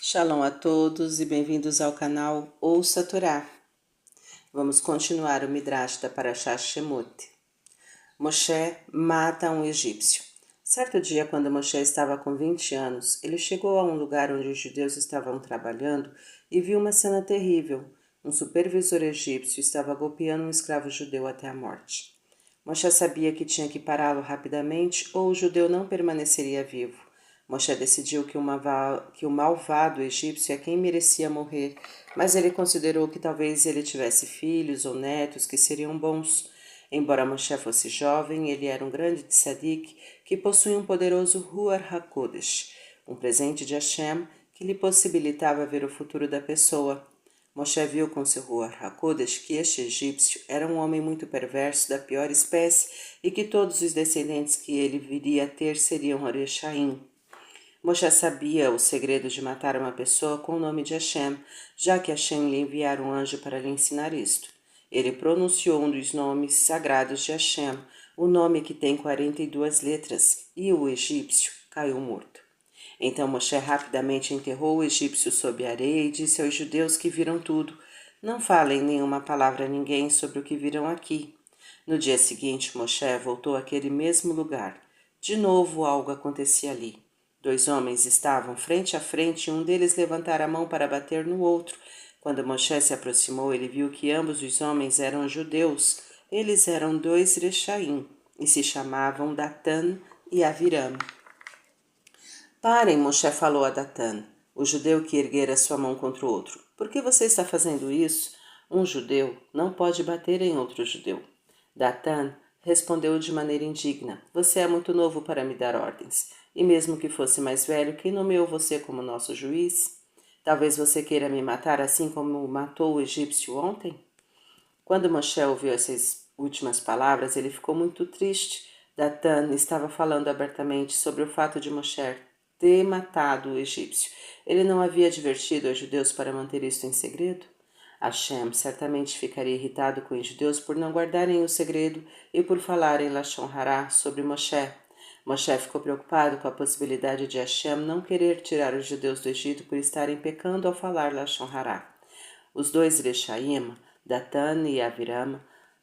Shalom a todos e bem-vindos ao canal Ouça a Torá. Vamos continuar o Midrash da Parashat Shemot. Moshe mata um egípcio. Certo dia, quando Moshe estava com 20 anos, ele chegou a um lugar onde os judeus estavam trabalhando e viu uma cena terrível. Um supervisor egípcio estava golpeando um escravo judeu até a morte. Moshe sabia que tinha que pará-lo rapidamente ou o judeu não permaneceria vivo. Moshe decidiu que o malvado egípcio é quem merecia morrer, mas ele considerou que talvez ele tivesse filhos ou netos que seriam bons. Embora Moshe fosse jovem, ele era um grande tzadik que possuía um poderoso Ruach HaKodesh, um presente de Hashem que lhe possibilitava ver o futuro da pessoa. Moshe viu com seu Ruach HaKodesh que este egípcio era um homem muito perverso da pior espécie e que todos os descendentes que ele viria a ter seriam Oreshaim. Moshe sabia o segredo de matar uma pessoa com o nome de Hashem, já que Hashem lhe enviara um anjo para lhe ensinar isto. Ele pronunciou um dos nomes sagrados de Hashem, o nome que tem 42 letras, e o egípcio caiu morto. Então Moshe rapidamente enterrou o egípcio sob a areia e disse aos judeus que viram tudo: Não falem nenhuma palavra a ninguém sobre o que viram aqui. No dia seguinte, Moshe voltou àquele mesmo lugar. De novo algo acontecia ali. Dois homens estavam frente a frente e um deles levantara a mão para bater no outro. Quando Moshe se aproximou, ele viu que ambos os homens eram judeus. Eles eram dois Rechaim e se chamavam Datan e Aviram. Parem, Moshe falou a Datan, o judeu que erguera sua mão contra o outro. Por que você está fazendo isso? Um judeu não pode bater em outro judeu. Datan respondeu de maneira indigna. Você é muito novo para me dar ordens. E mesmo que fosse mais velho, quem nomeou você como nosso juiz? Talvez você queira me matar assim como matou o egípcio ontem? Quando Moshe ouviu essas últimas palavras, ele ficou muito triste. Datan estava falando abertamente sobre o fato de Moshe ter matado o egípcio. Ele não havia advertido os judeus para manter isto em segredo? Hashem certamente ficaria irritado com os judeus por não guardarem o segredo e por falarem Lashon Hará sobre Moshe. Moshe ficou preocupado com a possibilidade de Hashem não querer tirar os judeus do Egito por estarem pecando ao falar Lashon Hará. Os dois Rechaim, Datan e Aviram,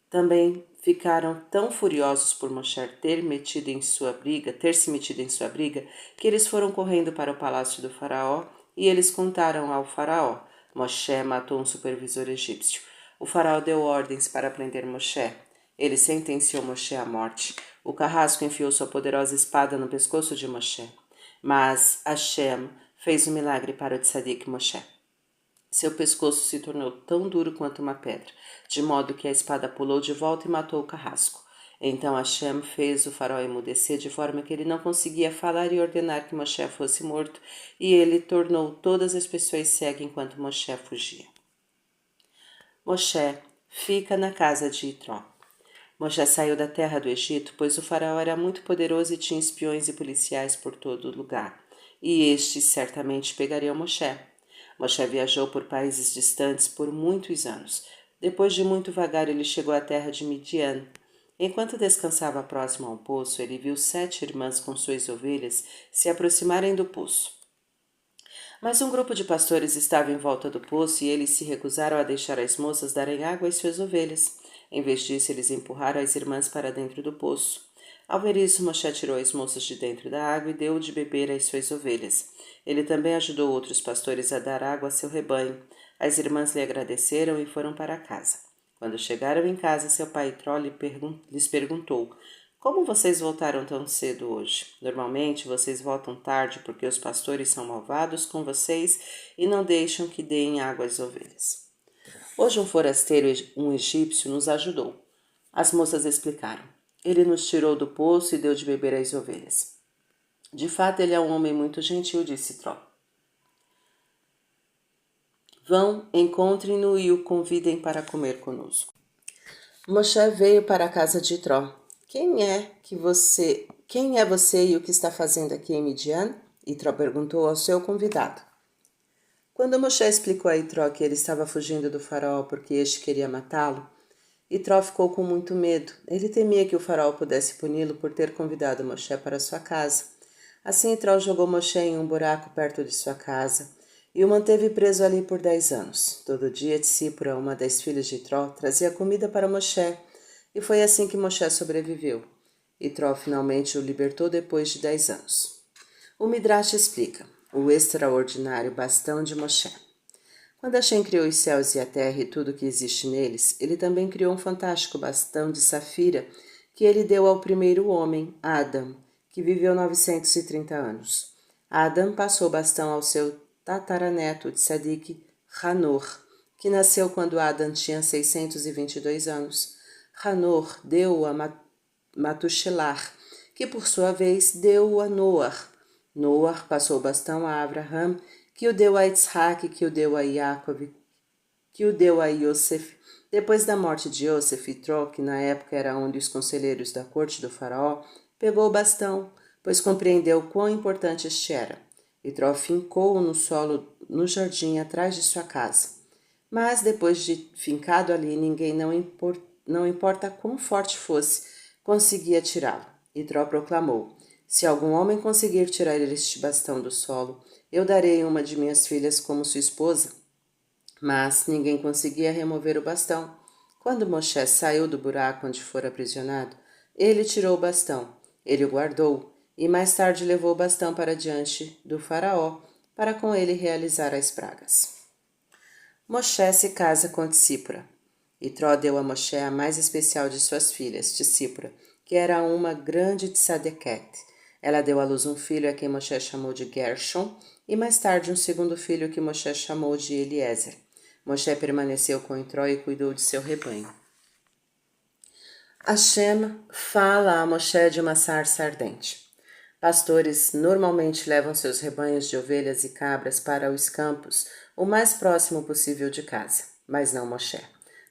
também ficaram tão furiosos por Moshe ter se metido em sua briga, que eles foram correndo para o palácio do faraó e eles contaram ao faraó: Moshe matou um supervisor egípcio. O faraó deu ordens para prender Moshe. Ele sentenciou Moshe à morte. O carrasco enfiou sua poderosa espada no pescoço de Moshe. Mas Hashem fez um milagre para o tzadik Moshe. Seu pescoço se tornou tão duro quanto uma pedra, de modo que a espada pulou de volta e matou o carrasco. Então Hashem fez o faraó emudecer de forma que ele não conseguia falar e ordenar que Moshe fosse morto, e ele tornou todas as pessoas cegas enquanto Moshe fugia. Moshe fica na casa de Itró. Moshe saiu da terra do Egito, pois o faraó era muito poderoso e tinha espiões e policiais por todo o lugar, e estes certamente pegariam Moshe. Moshe viajou por países distantes por muitos anos. Depois de muito vagar, ele chegou à terra de Midian. Enquanto descansava próximo a um poço, ele viu 7 irmãs com suas ovelhas se aproximarem do poço. Mas um grupo de pastores estava em volta do poço e eles se recusaram a deixar as moças darem água às suas ovelhas. Em vez disso, eles empurraram as irmãs para dentro do poço. Ao ver isso, Moshe tirou as moças de dentro da água e deu de beber às suas ovelhas. Ele também ajudou outros pastores a dar água a seu rebanho. As irmãs lhe agradeceram e foram para casa. Quando chegaram em casa, seu pai Itró lhes perguntou: Como vocês voltaram tão cedo hoje? Normalmente vocês voltam tarde porque os pastores são malvados com vocês e não deixam que deem água às ovelhas. Hoje um forasteiro, um egípcio, nos ajudou. As moças explicaram. Ele nos tirou do poço e deu de beber às ovelhas. De fato, ele é um homem muito gentil, disse Itró. Vão, encontrem-no e o convidem para comer conosco. Moshe veio para a casa de Itró. Quem é você e o que está fazendo aqui em Midian? Itró perguntou ao seu convidado. Quando Moshe explicou a Itró que ele estava fugindo do faraó porque este queria matá-lo, Itró ficou com muito medo. Ele temia que o faraó pudesse puni-lo por ter convidado Moshe para sua casa. Assim Itró jogou Moshe em um buraco perto de sua casa. e o manteve preso ali por 10 anos. Todo dia Tsipora, uma das filhas de Itró, trazia comida para Moshe, e foi assim que Moshe sobreviveu. Itró finalmente o libertou depois de 10 anos. O Midrash explica o extraordinário bastão de Moshe. Quando Hashem criou os céus e a terra e tudo que existe neles, ele também criou um fantástico bastão de safira que ele deu ao primeiro homem, Adam, que viveu 930 anos. Adam passou o bastão ao seu tataraneto Tzadik Hanor, que nasceu quando Adam tinha 622 anos. Hanor deu-o a Matushelar, que por sua vez deu-o a Noar. Noar passou o bastão a Abraham, que o deu a Isaac, que o deu a Yaakov, que o deu a Yosef. Depois da morte de Yosef, Itró, que na época era um dos conselheiros da corte do faraó, pegou o bastão, pois compreendeu quão importante este era. Itró fincou-o no solo no jardim atrás de sua casa. Mas depois de fincado ali, ninguém, não importa quão forte fosse, conseguia tirá-lo. Itró proclamou: se algum homem conseguir tirar este bastão do solo, eu darei uma de minhas filhas como sua esposa. Mas ninguém conseguia remover o bastão. Quando Moshe saiu do buraco onde fora aprisionado, ele tirou o bastão, ele o guardou e mais tarde levou o bastão para diante do faraó para com ele realizar as pragas. Moshe se casa com Tsipora. Itró deu a Moshe a mais especial de suas filhas, Tsipora, que era uma grande tzadeket. Ela deu à luz um filho a quem Moshe chamou de Gershon e mais tarde um segundo filho que Moshe chamou de Eliezer. Moshe permaneceu com Itró e cuidou de seu rebanho. Hashem fala a Moshe de uma sarça ardente. Pastores normalmente levam seus rebanhos de ovelhas e cabras para os campos o mais próximo possível de casa, mas não Moshe.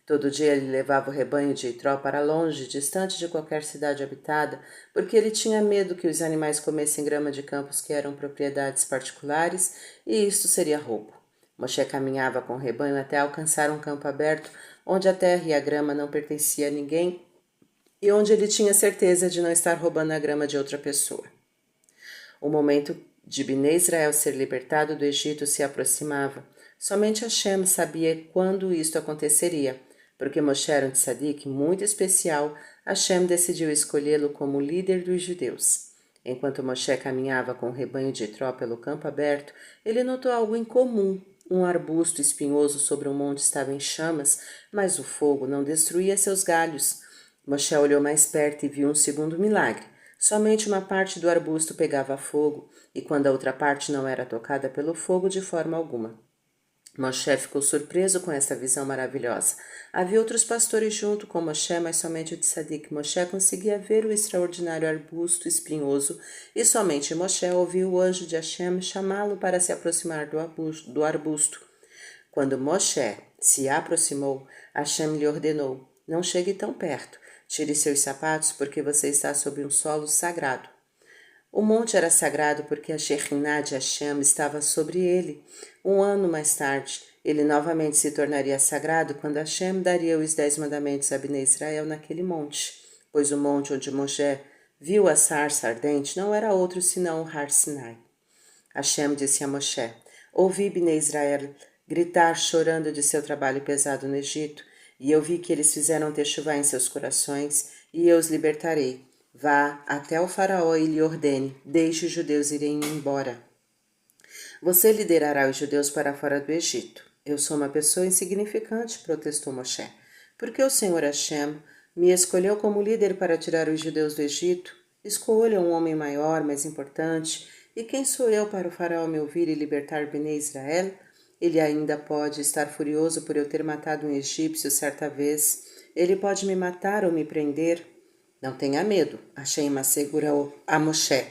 Todo dia ele levava o rebanho de Itró para longe, distante de qualquer cidade habitada, porque ele tinha medo que os animais comessem grama de campos que eram propriedades particulares, e isto seria roubo. Moshe caminhava com o rebanho até alcançar um campo aberto, onde a terra e a grama não pertenciam a ninguém e onde ele tinha certeza de não estar roubando a grama de outra pessoa. O momento de Bnei Israel ser libertado do Egito se aproximava. Somente Hashem sabia quando isto aconteceria. Porque Moshe era um tzadik muito especial, Hashem decidiu escolhê-lo como líder dos judeus. Enquanto Moshe caminhava com o rebanho de Itró pelo campo aberto, ele notou algo incomum. Um arbusto espinhoso sobre um monte estava em chamas, mas o fogo não destruía seus galhos. Moshe olhou mais perto e viu um segundo milagre. Somente uma parte do arbusto pegava fogo, e quando a outra parte não era tocada pelo fogo de forma alguma. Moshe ficou surpreso com essa visão maravilhosa. Havia outros pastores junto com Moshe, mas somente o tzadik Moshe conseguia ver o extraordinário arbusto espinhoso, e somente Moshe ouviu o anjo de Hashem chamá-lo para se aproximar do arbusto. Quando Moshe se aproximou, Hashem lhe ordenou: não chegue tão perto. Tire seus sapatos, porque você está sob um solo sagrado. O monte era sagrado porque a Shekhinah de Hashem estava sobre ele. Um ano mais tarde, ele novamente se tornaria sagrado quando Hashem daria os 10 mandamentos a Bnei Israel naquele monte, pois o monte onde Moshe viu a sarça ardente não era outro senão o Har Sinai. Hashem disse a Moshe: ouvi Bnei Israel gritar chorando de seu trabalho pesado no Egito, e eu vi que eles fizeram techuvá em seus corações, e eu os libertarei. Vá até o faraó e lhe ordene: deixe os judeus irem embora. Você liderará os judeus para fora do Egito. Eu sou uma pessoa insignificante, protestou Moshe. Porque o Senhor Hashem me escolheu como líder para tirar os judeus do Egito? Escolha um homem maior, mais importante. E quem sou eu para o faraó me ouvir e libertar Bnei Israel? Ele ainda pode estar furioso por eu ter matado um egípcio certa vez. Ele pode me matar ou me prender. Não tenha medo, Hashem assegurou a Moshe.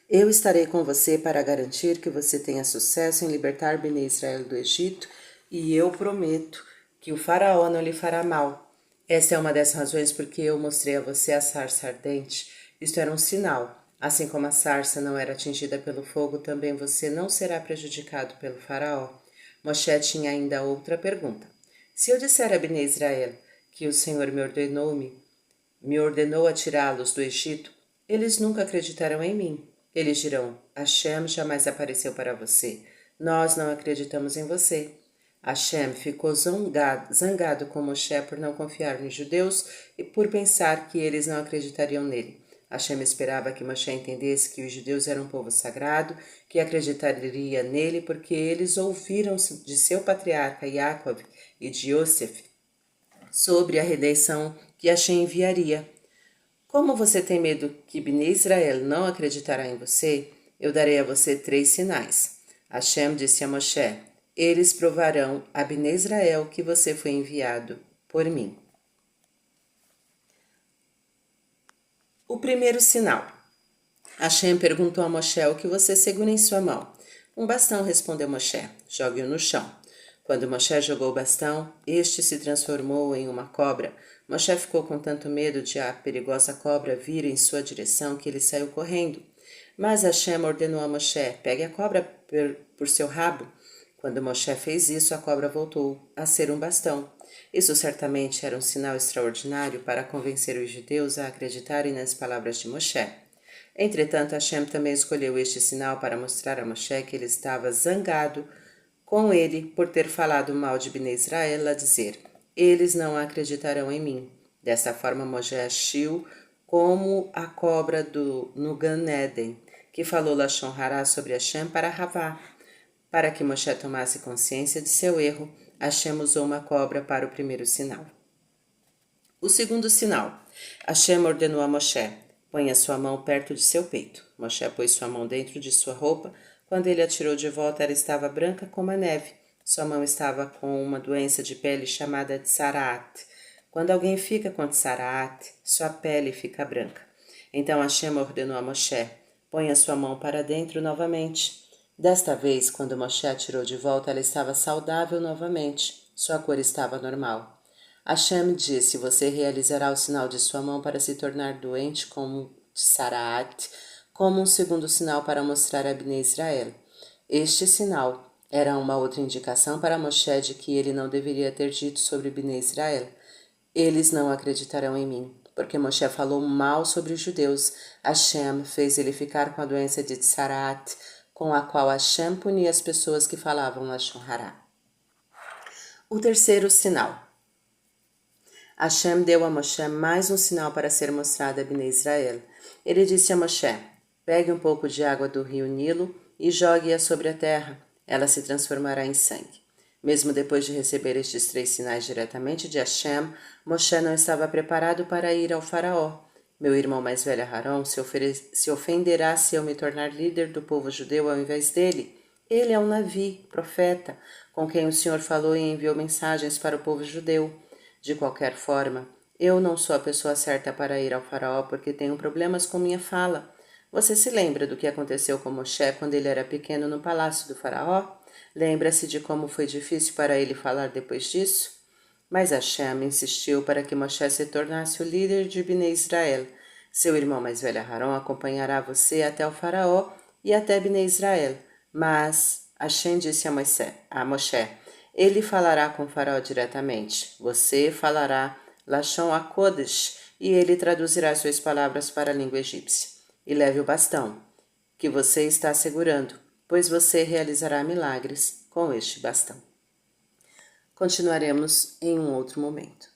Eu estarei com você para garantir que você tenha sucesso em libertar Bnei Israel do Egito, e eu prometo que o faraó não lhe fará mal. Esta é uma das razões por que eu mostrei a você a sarça ardente. Isto era um sinal. Assim como a sarça não era atingida pelo fogo, também você não será prejudicado pelo faraó. Moshe tinha ainda outra pergunta. Se eu disser a Bnei Israel que o Senhor me ordenou a tirá-los do Egito, eles nunca acreditarão em mim. Eles dirão: Hashem jamais apareceu para você. nós não acreditamos em você. Hashem ficou zangado com Moshe por não confiar nos judeus e por pensar que eles não acreditariam nele. Hashem esperava que Moshe entendesse que os judeus eram um povo sagrado, que acreditaria nele porque eles ouviram de seu patriarca Yaakov e de Yosef sobre a redenção que Hashem enviaria. Como você tem medo que Bnei Israel não acreditará em você, eu darei a você 3 sinais. Hashem disse a Moshe: eles provarão a Bnei Israel que você foi enviado por mim. O primeiro sinal. Hashem perguntou a Moshe: o que você segura em sua mão? Um bastão, respondeu Moshe. Jogue-o no chão. Quando Moshe jogou o bastão, este se transformou em uma cobra. Moshe ficou com tanto medo de a perigosa cobra vir em sua direção que ele saiu correndo. Mas Hashem ordenou a Moshe: pegue a cobra por seu rabo. Quando Moshe fez isso, a cobra voltou a ser um bastão. Isso certamente era um sinal extraordinário para convencer os judeus a acreditarem nas palavras de Moshe. Entretanto, Hashem também escolheu este sinal para mostrar a Moshe que ele estava zangado com ele por ter falado mal de Bnei Israel, a dizer: eles não acreditarão em mim. Dessa forma, Moshe agiu como a cobra no Gan Eden, que falou Lashon Hará sobre Hashem para Havá. Para que Moshe tomasse consciência de seu erro, Hashem usou uma cobra para o primeiro sinal. O segundo sinal. Hashem ordenou a Moshe: ponha sua mão perto de seu peito. Moshe pôs sua mão dentro de sua roupa. Quando ele a tirou de volta, ela estava branca como a neve. Sua mão estava com uma doença de pele chamada tsaraat. Quando alguém fica com tsaraat, sua pele fica branca. Então Hashem ordenou a Moshe: ponha sua mão para dentro novamente. Desta vez, quando Moshe a tirou de volta, ela estava saudável novamente. Sua cor estava normal. Hashem disse: você realizará o sinal de sua mão para se tornar doente como tsaraat, como um segundo sinal para mostrar a Bnei Israel. Este sinal era uma outra indicação para Moshe de que ele não deveria ter dito sobre Bnei Israel: eles não acreditarão em mim. Porque Moshe falou mal sobre os judeus, Hashem fez ele ficar com a doença de tsaraat, com a qual Hashem punia as pessoas que falavam Lashon Hará. O terceiro sinal. Hashem deu a Moshe mais um sinal para ser mostrado a Bnei Israel. Ele disse a Moshe: pegue um pouco de água do rio Nilo e jogue-a sobre a terra. Ela se transformará em sangue. Mesmo depois de receber estes 3 sinais diretamente de Hashem, Moshe não estava preparado para ir ao faraó. Meu irmão mais velho Harão se ofenderá se eu me tornar líder do povo judeu ao invés dele. Ele é um Navi, profeta, com quem o Senhor falou e enviou mensagens para o povo judeu. De qualquer forma, eu não sou a pessoa certa para ir ao faraó porque tenho problemas com minha fala. Você se lembra do que aconteceu com Moshe quando ele era pequeno no palácio do faraó? Lembra-se de como foi difícil para ele falar depois disso? Mas Hashem insistiu para que Moshe se tornasse o líder de Bnei Israel. Seu irmão mais velho Harão acompanhará você até o faraó e até Bnei Israel. Mas Hashem disse a Moshe: ele falará com o faraó diretamente. Você falará Lashon HaKodesh e ele traduzirá suas palavras para a língua egípcia. E leve o bastão que você está segurando, pois você realizará milagres com este bastão. Continuaremos em um outro momento.